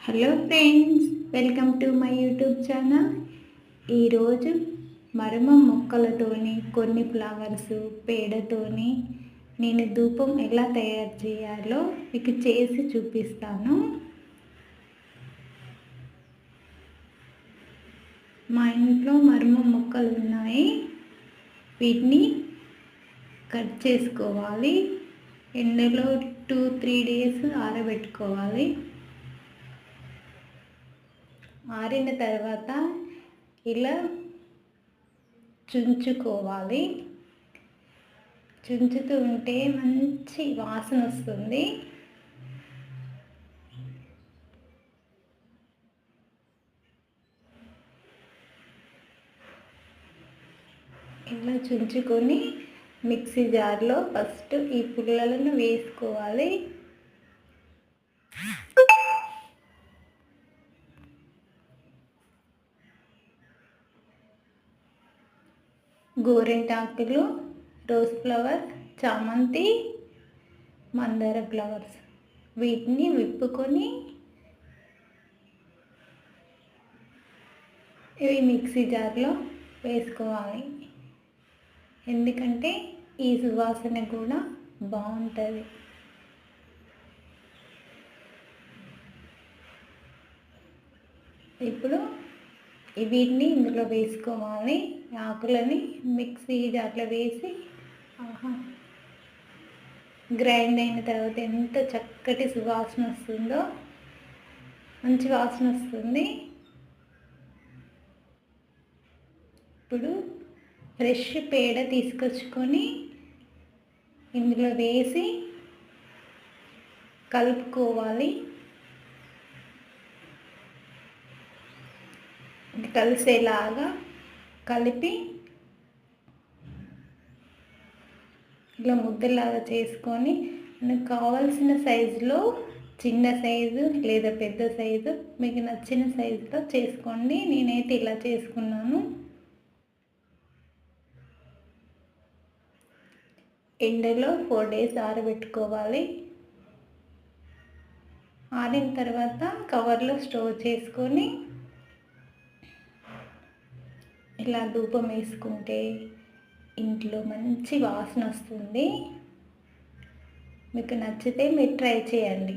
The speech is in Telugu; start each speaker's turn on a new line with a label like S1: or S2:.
S1: Hello friends, welcome to my YouTube channel. ఈరోజు మరమం మొక్కలతోని కొన్ని ఫ్లవర్స్ పేడతోని నేను ధూపం ఎలా తయారు చేయాలో మీకు చేసి చూపిస్తాను. మా ఇంట్లో మరమం మొక్కలు ఉన్నాయి. వీటిని కట్ చేసుకోవాలి. ఎండలో 2-3 డేస్ ఆరబెట్టుకోవాలి. ఆరిన తర్వాత ఇలా చుంచుకోవాలి. చుంచుతూ ఉంటే మంచి వాసన వస్తుంది. ఇలా చుంచుకొని మిక్సీ జార్లో ఫస్ట్ ఈ పుల్లలను వేసుకోవాలి. గోరింటాకులు, రోజ్ ఫ్లవర్, చామంతి, మందార ఫ్లవర్స్ వీటిని విప్పుకొని ఇవి మిక్సీ జార్లో వేసుకోవాలి. ఎందుకంటే ఈ సువాసన కూడా బాగుంటుంది. ఇప్పుడు వీటిని ఇందులో వేసుకోవాలి. ఆకులని మిక్సీ జార్లో వేసి గ్రైండ్ అయిన తర్వాత ఎంత చక్కటి సువాసన వస్తుందో, మంచి వాసన వస్తుంది. ఇప్పుడు ఫ్రెష్ పేడ తీసుకొచ్చుకొని ఇందులో వేసి కలుపుకోవాలి. కలిసేలాగా కలిపి ఇలా ముద్దలాగా చేసుకొని మనకు కావాల్సిన సైజులో, చిన్న సైజు లేదా పెద్ద సైజు మీకు నచ్చిన సైజులో చేసుకోండి. నేనైతే ఇలా చేసుకున్నాను. ఎండలో 4 డేస్ ఆరబెట్టుకోవాలి. ఆరిన తర్వాత కవర్లో స్టోర్ చేసుకొని ఇలా ధూపం వేసుకుంటే ఇంట్లో మంచి వాసన వస్తుంది. మీకు నచ్చితే మీరు ట్రై చేయండి.